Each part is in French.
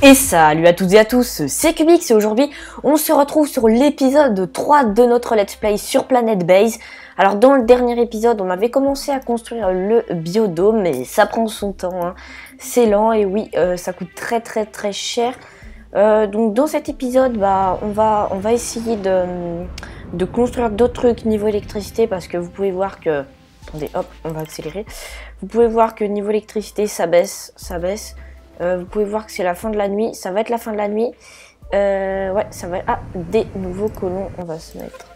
Et salut à toutes et à tous, c'est Cubix et aujourd'hui on se retrouve sur l'épisode 3 de notre let's play sur Planet Base. Alors dans le dernier épisode on avait commencé à construire le biodôme mais ça prend son temps, hein. C'est lent et oui ça coûte très cher. Donc dans cet épisode on va essayer de construire d'autres trucs niveau électricité parce que vous pouvez voir que... Attendez hop on va accélérer. Vous pouvez voir que niveau électricité ça baisse. Vous pouvez voir que c'est la fin de la nuit. Ça va être la fin de la nuit. Ouais, ça va être... Ah, des nouveaux colons, on va se mettre.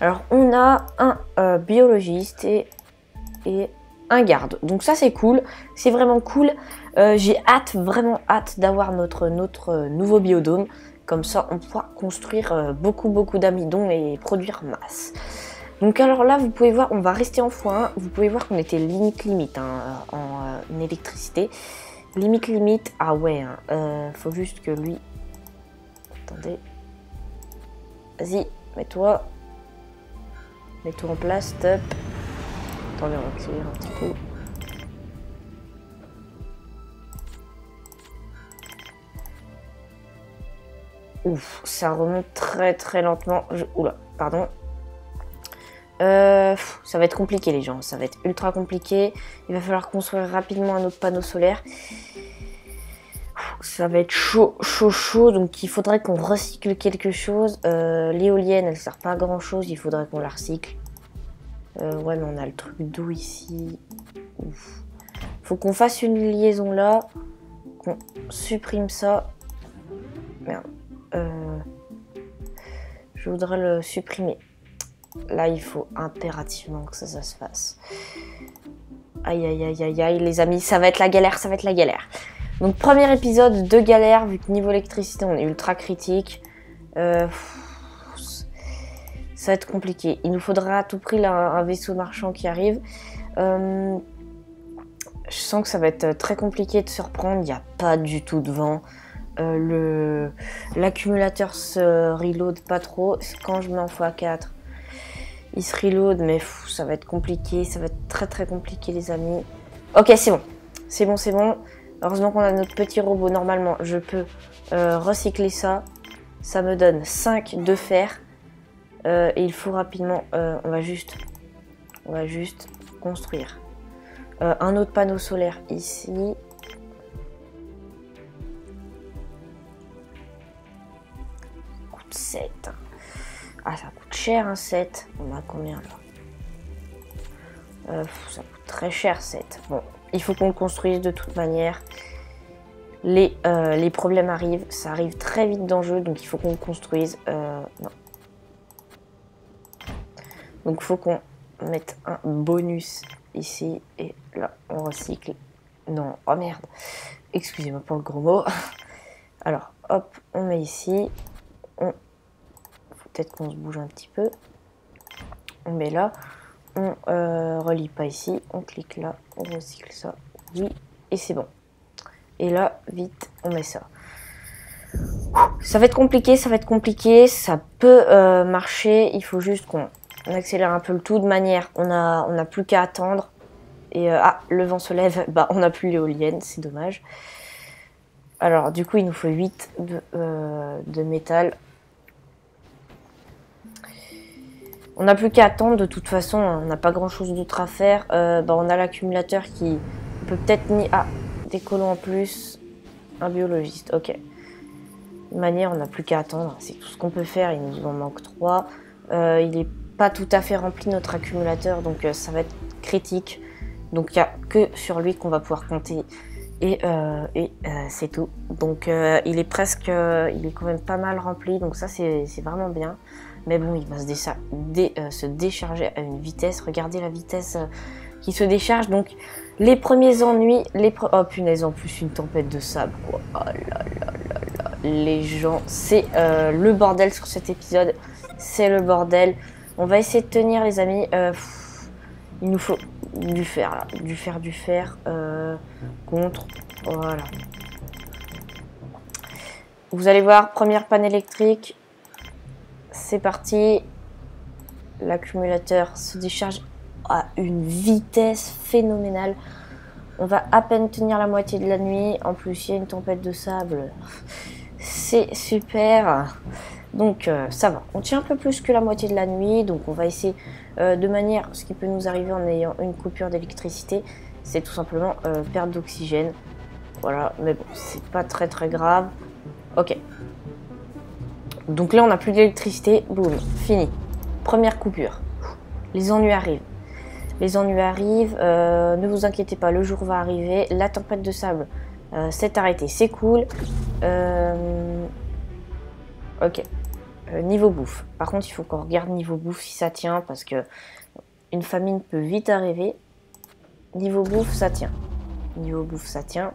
Alors, on a un biologiste et un garde. Donc ça, c'est cool. C'est vraiment cool. J'ai vraiment hâte d'avoir notre nouveau biodôme. Comme ça, on pourra construire beaucoup d'amidons et produire masse. Donc alors là, vous pouvez voir, on va rester en x1. Vous pouvez voir qu'on était limite hein, en électricité. Limite, ah ouais, hein, faut juste que lui... Attendez. Vas-y, mets-toi en place, top. Attendez, on va accélérer un petit peu. Ouf, ça remonte très lentement. Oula, pardon. Ça va être compliqué les gens, ça va être ultra compliqué. Il va falloir construire rapidement un autre panneau solaire. Ça va être chaud, donc il faudrait qu'on recycle quelque chose. L'éolienne, elle sert pas à grand chose, il faudrait qu'on la recycle. Ouais, mais on a le truc d'eau ici. Ouf. Faut qu'on fasse une liaison là, qu'on supprime ça. Merde. Je voudrais le supprimer. Là, il faut impérativement que ça se fasse. Aïe, les amis, ça va être la galère, Donc, premier épisode de galère, vu que niveau électricité, on est ultra critique. Ça va être compliqué. Il nous faudra à tout prix là, un vaisseau marchand qui arrive. Je sens que ça va être très compliqué de se reprendre. Il n'y a pas du tout de vent. L'accumulateur se reload pas trop. Quand je mets en x4, il se reload, mais ça va être compliqué. Ça va être très compliqué, les amis. Ok, c'est bon. C'est bon. Heureusement qu'on a notre petit robot. Normalement, je peux recycler ça. Ça me donne 5 de fer. Et il faut rapidement... on va juste construire un autre panneau solaire ici. Coûte 7. Ah, ça coûte cher un 7. On a combien là? Ça coûte très cher 7. Bon, il faut qu'on le construise de toute manière. Les problèmes arrivent. Ça arrive très vite dans le jeu, donc il faut qu'on le construise. Non. Donc il faut qu'on mette un bonus ici. Et là, on recycle. Non, oh merde. Excusez-moi pour le gros mot. Alors, hop, on met ici. Peut-être qu'on se bouge un petit peu. On met là. On relie pas ici. On clique là. On recycle ça. Oui. Et c'est bon. Et là, vite, on met ça. Ça va être compliqué. Ça peut marcher. Il faut juste qu'on accélère un peu le tout. De manière, on a plus qu'à attendre. Et ah, le vent se lève. Bah, on n'a plus l'éolienne. C'est dommage. Alors, du coup, il nous faut 8 de métal. On n'a plus qu'à attendre, de toute façon, on n'a pas grand chose d'autre à faire. On a l'accumulateur qui peut peut-être ni... Ah, des colons en plus, un biologiste, ok. De manière, on n'a plus qu'à attendre, c'est tout ce qu'on peut faire, il nous en manque 3. Il n'est pas tout à fait rempli notre accumulateur, donc ça va être critique. Donc il n'y a que sur lui qu'on va pouvoir compter. Et c'est tout. Donc il est quand même pas mal rempli, donc ça c'est vraiment bien. Mais bon, il va se décharger à une vitesse. Regardez la vitesse qui se décharge. Donc, les premiers ennuis... Oh punaise, en plus une tempête de sable, quoi. Oh là. Les gens, c'est le bordel sur cet épisode. C'est le bordel. On va essayer de tenir, les amis. Il nous faut du fer, là. Du fer. Contre. Voilà. Vous allez voir, première panne électrique. C'est parti. L'accumulateur se décharge à une vitesse phénoménale. On va à peine tenir la moitié de la nuit. En plus, il y a une tempête de sable. C'est super. Donc, ça va. On tient un peu plus que la moitié de la nuit. Donc, on va essayer de manière... Ce qui peut nous arriver en ayant une coupure d'électricité, c'est tout simplement perte d'oxygène. Voilà. Mais bon, c'est pas très très grave. Ok. Donc là, on n'a plus d'électricité. Boum. Fini. Première coupure. Les ennuis arrivent. Les ennuis arrivent, ne vous inquiétez pas, le jour va arriver. La tempête de sable s'est arrêtée, c'est cool. Ok, niveau bouffe. Par contre, il faut qu'on regarde niveau bouffe si ça tient, parce que une famine peut vite arriver. Niveau bouffe, ça tient. Niveau bouffe, ça tient.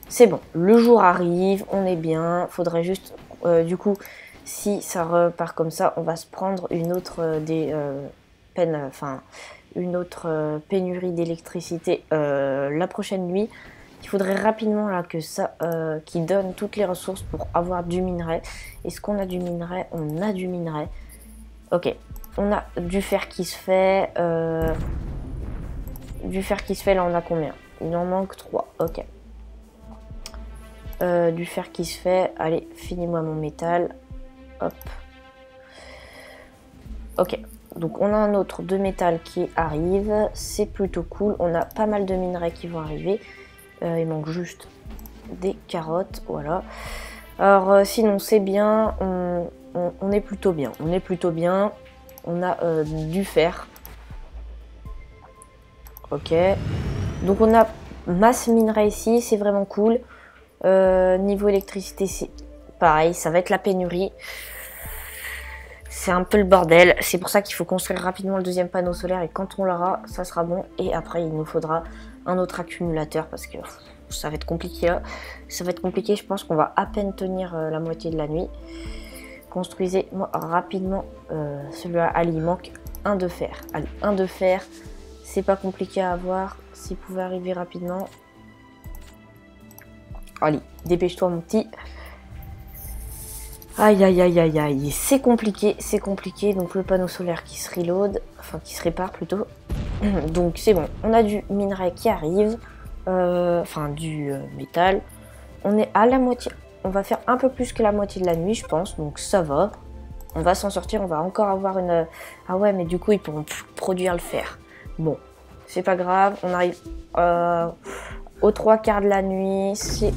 C'est bon, le jour arrive, on est bien. Faudrait juste, du coup... Si ça repart comme ça, on va se prendre une autre une autre pénurie d'électricité la prochaine nuit. Il faudrait rapidement là que ça qui donne toutes les ressources pour avoir du minerai. Est-ce qu'on a du minerai? On a du minerai. Ok, on a du fer qui se fait. Du fer qui se fait, là on a combien? Il en manque 3. Ok. Du fer qui se fait. Allez, finis-moi mon métal. Hop. Ok, donc on a un autre de métal qui arrive, c'est plutôt cool, on a pas mal de minerais qui vont arriver, il manque juste des carottes, voilà. Alors sinon c'est bien, on est plutôt bien, on a du fer. Ok, donc on a masse minerais ici, c'est vraiment cool. Niveau électricité c'est pareil, ça va être la pénurie. C'est un peu le bordel. C'est pour ça qu'il faut construire rapidement le deuxième panneau solaire. Et quand on l'aura, ça sera bon. Et après, il nous faudra un autre accumulateur. Parce que ça va être compliqué là. Ça va être compliqué. Je pense qu'on va à peine tenir la moitié de la nuit. Construisez-moi rapidement celui-là. Allez, il manque un de fer. Allez, un de fer. C'est pas compliqué à avoir. S'il pouvait arriver rapidement. Allez, dépêche-toi mon petit. Aïe aïe aïe aïe aïe, c'est compliqué, donc le panneau solaire qui se reload, enfin qui se répare plutôt, donc c'est bon, on a du minerai qui arrive, enfin du métal, on est à la moitié, on va faire un peu plus que la moitié de la nuit je pense, donc ça va, on va s'en sortir, on va encore avoir une, ah ouais mais du coup ils pourront plus produire le fer, bon, c'est pas grave, on arrive aux 3/4 de la nuit, c'est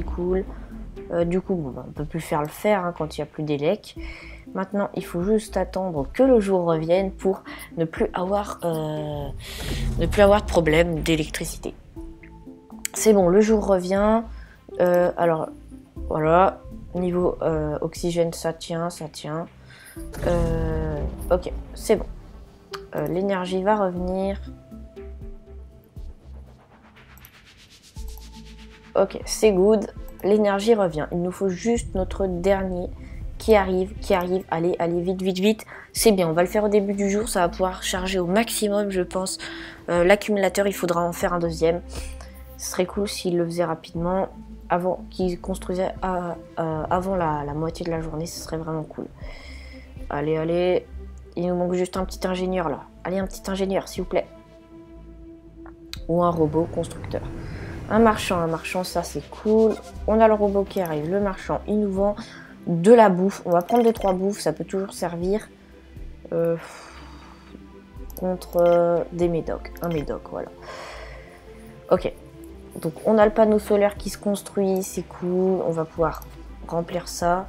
cool. Du coup, bon, on peut plus faire le fer hein, quand il n'y a plus d'élec. Maintenant, il faut juste attendre que le jour revienne pour ne plus avoir de problème d'électricité. C'est bon, le jour revient. Alors, voilà. Niveau oxygène, ça tient. Ok, c'est bon. L'énergie va revenir. Ok, c'est good. L'énergie revient. Il nous faut juste notre dernier qui arrive. Allez, vite. C'est bien, on va le faire au début du jour. Ça va pouvoir charger au maximum, je pense. L'accumulateur, il faudra en faire un deuxième. Ce serait cool s'il le faisait rapidement. Avant qu'il construisait avant la moitié de la journée. Ce serait vraiment cool. Allez. Il nous manque juste un petit ingénieur là. Allez, un petit ingénieur, s'il vous plaît. Ou un robot constructeur. Un marchand, ça c'est cool. On a le robot qui arrive, le marchand, il nous vend de la bouffe. On va prendre 2-3 bouffes, ça peut toujours servir contre des médocs. Un médoc, voilà. Ok. Donc on a le panneau solaire qui se construit, c'est cool. On va pouvoir remplir ça.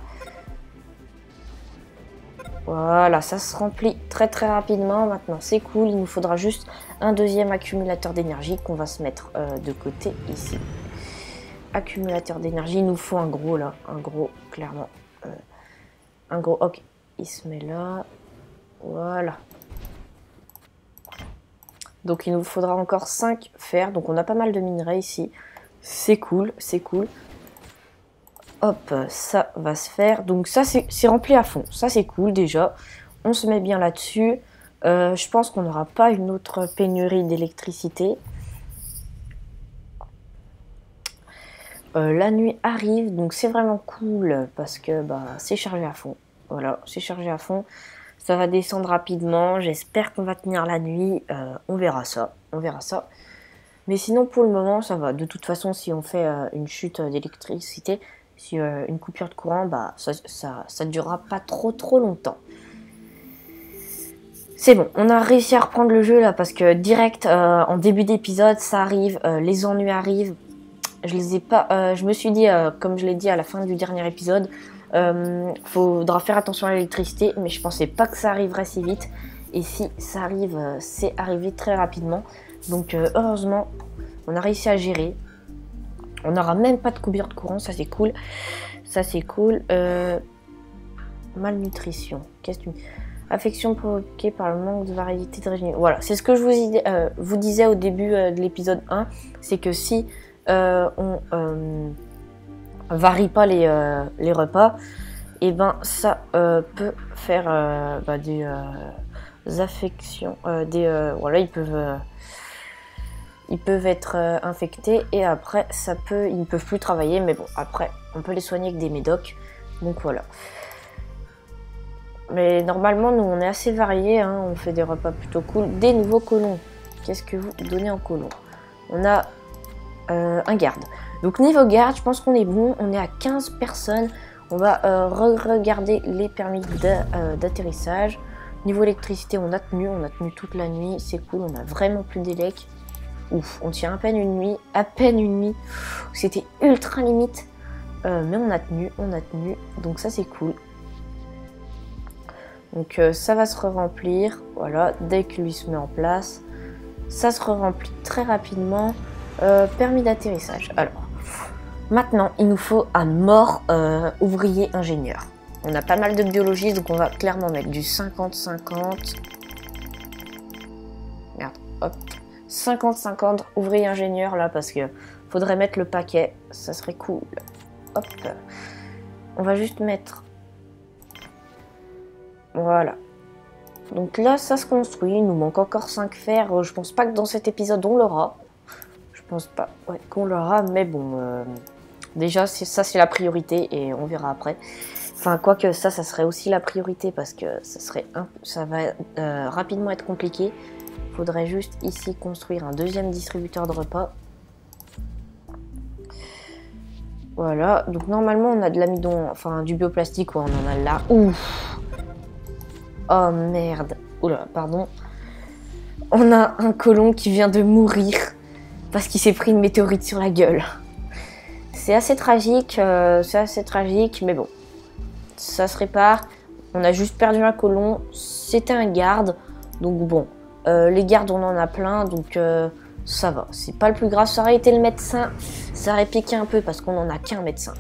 Voilà, ça se remplit très rapidement. Maintenant, c'est cool. Il nous faudra juste un deuxième accumulateur d'énergie qu'on va se mettre de côté ici. Accumulateur d'énergie. Il nous faut un gros là. Un gros, clairement. Un gros. Ok. Il se met là. Voilà. Donc, il nous faudra encore 5 fers. Donc, on a pas mal de minerais ici. C'est cool. Hop, ça va se faire. Donc ça, c'est rempli à fond. Ça, c'est cool déjà. On se met bien là-dessus. Je pense qu'on n'aura pas une autre pénurie d'électricité. La nuit arrive, donc c'est vraiment cool parce que bah, c'est chargé à fond. Voilà, c'est chargé à fond. Ça va descendre rapidement. J'espère qu'on va tenir la nuit. On verra ça. On verra ça. Mais sinon, pour le moment, ça va. De toute façon, si on fait une chute d'électricité, si une coupure de courant, bah ça durera pas trop longtemps. C'est bon, on a réussi à reprendre le jeu là parce que direct en début d'épisode, ça arrive, les ennuis arrivent. Je les ai pas. Je me suis dit, comme je l'ai dit à la fin du dernier épisode, faudra faire attention à l'électricité, mais je pensais pas que ça arriverait si vite. Et si ça arrive, c'est arrivé très rapidement. Donc heureusement, on a réussi à gérer. On n'aura même pas de coupure de courant, ça c'est cool. Ça c'est cool. Malnutrition. Qu'est-ce que tu... Affection provoquée par le manque de variété de régime. Voilà, c'est ce que je vous disais au début de l'épisode 1. C'est que si on varie pas les repas, et ben ça peut faire des affections. Voilà, ils peuvent être infectés et après ils ne peuvent plus travailler. Mais bon, après on peut les soigner avec des médocs. Donc voilà. Mais normalement, nous, on est assez variés, hein, on fait des repas plutôt cool. Des nouveaux colons. Qu'est-ce que vous donnez en colon? On a un garde. Donc niveau garde, je pense qu'on est bon. On est à 15 personnes. On va regarder les permis d'atterrissage. Niveau électricité, on a tenu toute la nuit. C'est cool, on a vraiment plus d'élec. Ouf, on tient à peine une nuit. C'était ultra limite. Mais on a tenu. Donc ça, c'est cool. Donc ça va se remplir, voilà, dès que lui se met en place, ça se remplit très rapidement. Permis d'atterrissage. Alors, maintenant, il nous faut un mort ouvrier ingénieur. On a pas mal de biologistes, donc on va clairement mettre du 50-50. Merde, hop. 50-50 ouvrier ingénieur là, parce que faudrait mettre le paquet, ça serait cool. Hop. On va juste mettre... Voilà. Donc là, ça se construit. Il nous manque encore 5 fers. Je pense pas que dans cet épisode, on l'aura. Je pense pas qu'on l'aura. Mais bon, déjà, ça, c'est la priorité. Et on verra après. Enfin, quoique ça serait aussi la priorité. Parce que ça va rapidement être compliqué. Il faudrait juste ici construire un deuxième distributeur de repas. Voilà. Donc normalement, on a de l'amidon. Enfin, du bioplastique. Ouais, on en a là. Ouf. Oh merde, oula, pardon. On a un colon qui vient de mourir parce qu'il s'est pris une météorite sur la gueule. C'est assez tragique, mais bon, ça se répare. On a juste perdu un colon, c'était un garde, donc bon, les gardes on en a plein, donc ça va. C'est pas le plus grave, ça aurait été le médecin, ça aurait piqué un peu parce qu'on en a qu'un médecin.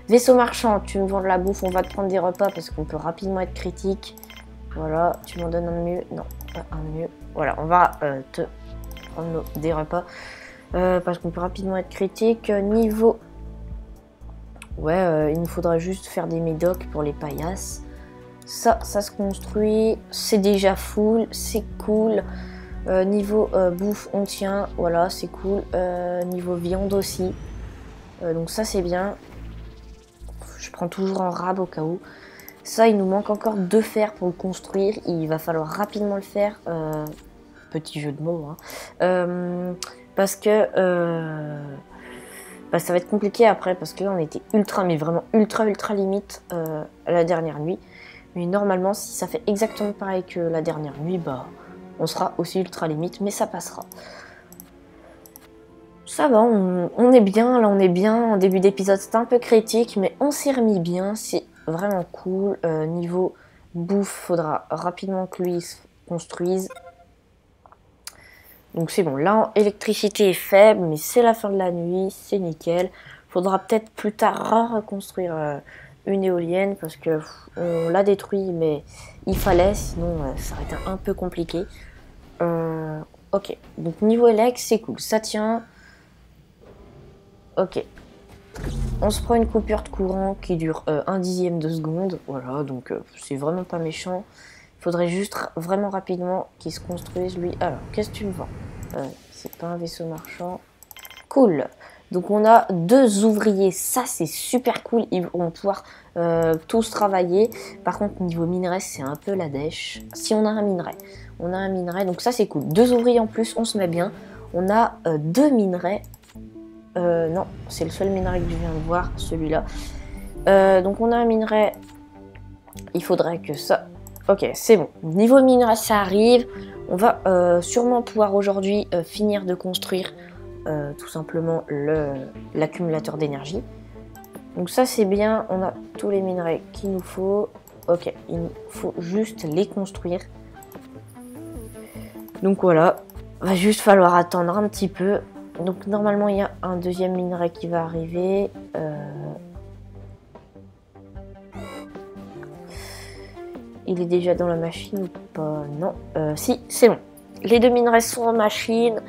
Vaisseau marchand, tu me vends de la bouffe, on va te prendre des repas parce qu'on peut rapidement être critique. Voilà, tu m'en donnes un mieux. Non, pas un mieux. Voilà, on va te prendre des repas. Parce qu'on peut rapidement être critique. Niveau... Ouais, il nous faudra juste faire des médocs pour les paillasses. Ça se construit. C'est déjà full, c'est cool. Niveau bouffe, on tient. Voilà, c'est cool. Niveau viande aussi. Donc ça, c'est bien. Je prends toujours en rab au cas où. Ça, il nous manque encore 2 fers pour le construire. Il va falloir rapidement le faire. Petit jeu de mots. Hein. Parce que ça va être compliqué après. Parce que là, on était mais vraiment ultra limite la dernière nuit. Mais normalement, si ça fait exactement pareil que la dernière nuit, bah, on sera aussi ultra limite. Mais ça passera. Ça va, on est bien. Là, on est bien. En début d'épisode, c'était un peu critique. Mais on s'est remis bien. C'est vraiment cool. Niveau bouffe, faudra rapidement que lui se construise. Donc c'est bon. Là, électricité est faible, mais c'est la fin de la nuit, c'est nickel. Faudra peut-être plus tard reconstruire une éolienne parce que on l'a détruit, mais il fallait, sinon ça aurait été un peu compliqué. Ok. Donc niveau élec, c'est cool. Ça tient. Ok. On se prend une coupure de courant qui dure 1/10 de seconde. Voilà, donc c'est vraiment pas méchant. Il faudrait juste vraiment rapidement qu'il se construise lui. Alors, qu'est-ce que tu me vends? C'est pas un vaisseau marchand. Cool. Donc on a 2 ouvriers, ça c'est super cool, ils vont pouvoir tous travailler. Par contre niveau minerai c'est un peu la dèche. Si on a un minerai, donc ça c'est cool. 2 ouvriers en plus, on se met bien. On a 2 minerais. Non, c'est le seul minerai que je viens de voir, celui-là. Donc on a un minerai, il faudrait que ça... Ok, c'est bon. Niveau minerai, ça arrive. On va sûrement pouvoir aujourd'hui finir de construire tout simplement l'accumulateur d'énergie. Donc ça c'est bien, on a tous les minerais qu'il nous faut. Ok, il nous faut juste les construire. Donc voilà, va juste falloir attendre un petit peu. Donc normalement il y a un deuxième minerai qui va arriver. Il est déjà dans la machine ou pas? Non, si, c'est bon. Les 2 minerais sont en machine.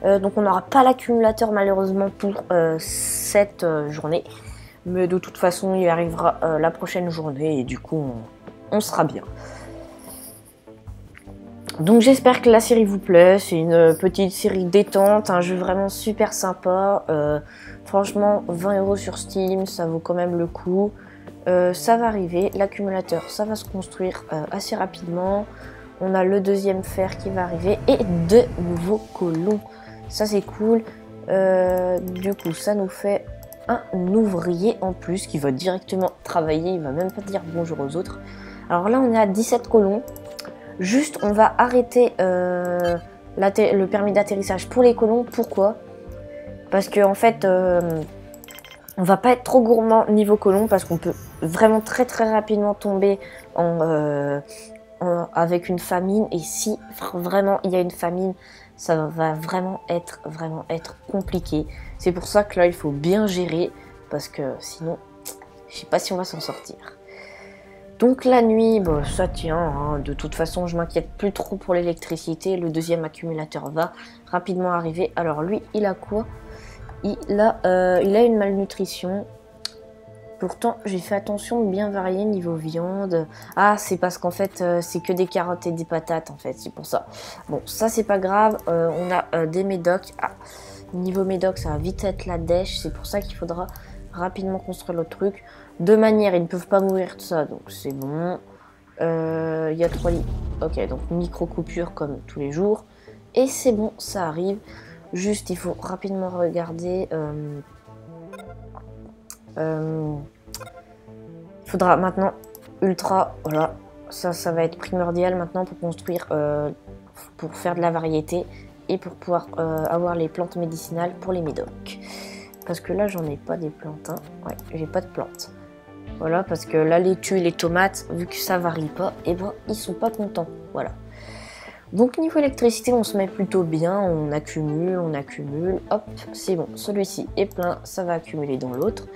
Donc on n'aura pas l'accumulateur malheureusement pour cette journée. Mais de toute façon il arrivera la prochaine journée et du coup on sera bien. Donc j'espère que la série vous plaît. C'est une petite série détente, un jeu vraiment super sympa. Franchement 20 € sur Steam, ça vaut quand même le coup. Ça va arriver, l'accumulateur ça va se construire assez rapidement. On a le deuxième fer qui va arriver et 2 nouveaux colons. Ça c'est cool. Du coup ça nous fait un ouvrier en plus qui va directement travailler. Il va même pas dire bonjour aux autres. Alors là on est à 17 colons. Juste on va arrêter le permis d'atterrissage pour les colons. Pourquoi? Parce que en fait on va pas être trop gourmand niveau colon parce qu'on peut vraiment très rapidement tomber avec une famine. Et si vraiment il y a une famine, ça va vraiment être compliqué. C'est pour ça que là il faut bien gérer parce que sinon je sais pas si on va s'en sortir. Donc la nuit, bon, ça tient, hein. De toute façon je m'inquiète plus trop pour l'électricité. Le deuxième accumulateur va rapidement arriver. Alors lui il a quoi? Il a une malnutrition. Pourtant j'ai fait attention de bien varier niveau viande. Ah c'est parce qu'en fait c'est que des carottes et des patates en fait, c'est pour ça. Bon ça c'est pas grave, on a des médocs. Ah, niveau médoc ça va vite être la dèche, c'est pour ça qu'il faudra rapidement construire le truc. De manière ils ne peuvent pas mourir de ça, donc c'est bon. Il y a 3 lits. Ok, donc micro coupure comme tous les jours. Et c'est bon, ça arrive. Juste il faut rapidement regarder. Il faudra maintenant ultra, voilà, ça va être primordial maintenant pour construire, pour faire de la variété et pour pouvoir avoir les plantes médicinales pour les médocs. Parce que là j'en ai pas des plantes, hein. Ouais, j'ai pas de plantes. Voilà, parce que la laitue et les tomates, vu que ça varie pas, et ben ils sont pas contents, voilà. Donc niveau électricité, on se met plutôt bien, on accumule, hop, c'est bon, celui-ci est plein, ça va accumuler dans l'autre.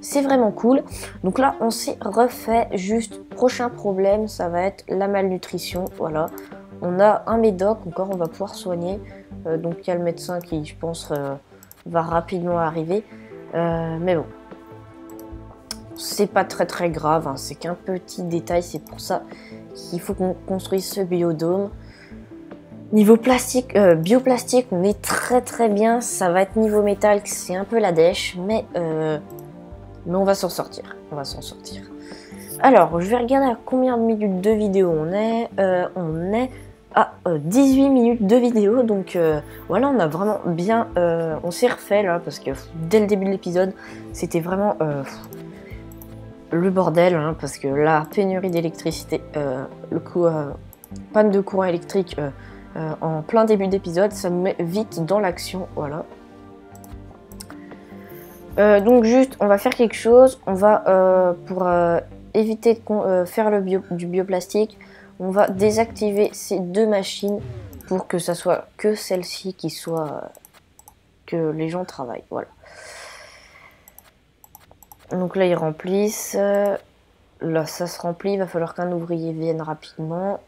C'est vraiment cool. Donc là, on s'est refait, juste prochain problème, ça va être la malnutrition, voilà. On a un médoc, encore on va pouvoir soigner, donc il y a le médecin qui, je pense, va rapidement arriver, mais bon. C'est pas très grave, hein, c'est qu'un petit détail, c'est pour ça qu'il faut qu'on construise ce biodôme. Niveau plastique, bioplastique, on est très bien. Ça va être niveau métal, c'est un peu la dèche, mais on va s'en sortir. Alors, je vais regarder à combien de minutes de vidéo on est. On est à 18 minutes de vidéo, donc voilà, on a vraiment bien... on s'est refait là, parce que dès le début de l'épisode, c'était vraiment le bordel, hein, parce que la pénurie d'électricité, le coup, panne de courant électrique... en plein début d'épisode, ça nous met vite dans l'action, voilà. Donc juste, on va faire quelque chose, on va, pour éviter de faire du bioplastique, on va désactiver ces 2 machines pour que ça soit que celle-ci qui soit, que les gens travaillent, voilà. Donc là, ils remplissent, là, ça se remplit, il va falloir qu'un ouvrier vienne rapidement.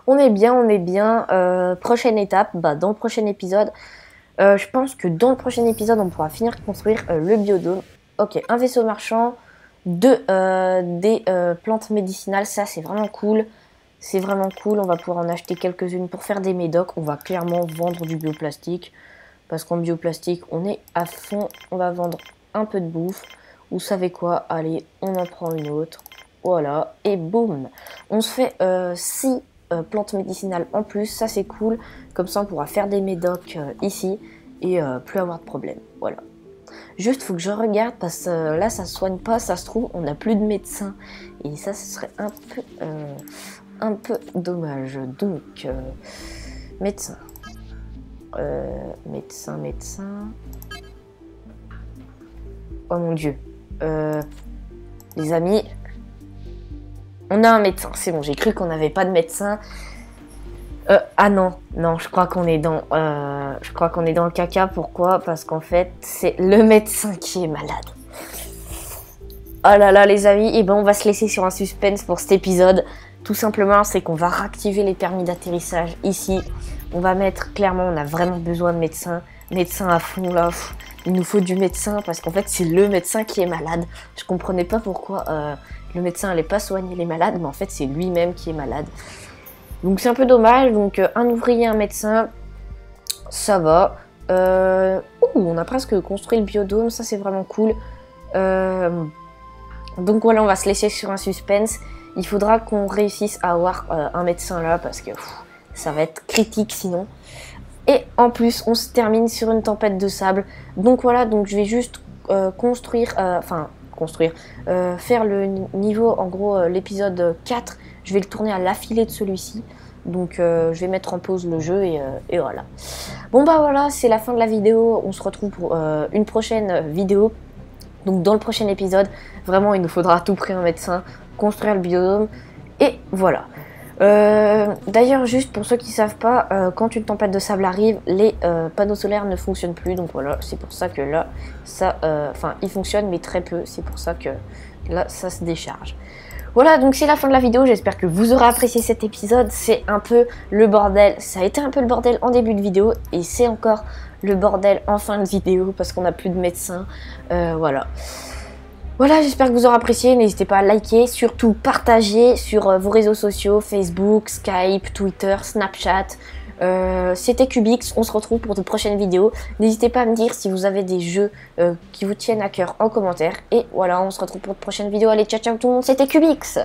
On est bien. Prochaine étape, dans le prochain épisode, je pense que dans le prochain épisode, on pourra finir de construire le biodôme. Ok, un vaisseau marchand, des plantes médicinales, ça c'est vraiment cool. On va pouvoir en acheter quelques-unes pour faire des médocs. On va clairement vendre du bioplastique. parce qu'en bioplastique, on est à fond. On va vendre un peu de bouffe. Vous savez quoi? Allez, on en prend une autre. Voilà, et boum. On se fait 6 plantes médicinales en plus, ça c'est cool. Comme ça, on pourra faire des médocs ici et plus avoir de problème. Voilà. Juste, faut que je regarde parce que là, ça soigne pas. Ça se trouve, on n'a plus de médecin. Et ça, ce serait un peu dommage. Donc, médecin. Médecin. Oh mon Dieu. Les amis, on a un médecin. C'est bon, j'ai cru qu'on n'avait pas de médecin. Ah non, je crois qu'on est dans le caca. Pourquoi? Parce qu'en fait, c'est le médecin qui est malade. Oh là là, les amis, et ben on va se laisser sur un suspense pour cet épisode. Tout simplement, c'est qu'on va réactiver les permis d'atterrissage ici. On va mettre, clairement, on a vraiment besoin de médecin à fond là. Il nous faut du médecin parce qu'en fait, c'est le médecin qui est malade. Je comprenais pas pourquoi le médecin allait pas soigner les malades, mais en fait, c'est lui-même qui est malade. Donc c'est un peu dommage. Donc un ouvrier, un médecin, ça va. On a presque construit le biodôme, ça c'est vraiment cool. Donc voilà, on va se laisser sur un suspense. Il faudra qu'on réussisse à avoir un médecin là parce que ça va être critique sinon. Et en plus, on se termine sur une tempête de sable. Donc voilà, donc je vais juste faire le niveau, en gros l'épisode 4. Je vais le tourner à l'affilée de celui-ci. Donc je vais mettre en pause le jeu et voilà. Bon bah voilà, c'est la fin de la vidéo. On se retrouve pour une prochaine vidéo. Donc dans le prochain épisode, vraiment il nous faudra à tout prix un médecin, construire le biodôme. Et voilà. D'ailleurs, juste pour ceux qui ne savent pas, quand une tempête de sable arrive, les panneaux solaires ne fonctionnent plus. Donc voilà, c'est pour ça que là, ils fonctionnent mais très peu. C'est pour ça que là, ça se décharge. Voilà, donc c'est la fin de la vidéo. J'espère que vous aurez apprécié cet épisode. C'est un peu le bordel. Ça a été un peu le bordel en début de vidéo et c'est encore le bordel en fin de vidéo parce qu'on n'a plus de médecin. Voilà. Voilà, j'espère que vous aurez apprécié. N'hésitez pas à liker, surtout partager sur vos réseaux sociaux, Facebook, Skype, Twitter, Snapchat. C'était Cubix, on se retrouve pour de prochaines vidéos. N'hésitez pas à me dire si vous avez des jeux qui vous tiennent à cœur en commentaire. Et voilà, on se retrouve pour de prochaines vidéos. Allez, ciao ciao tout le monde, c'était Cubix.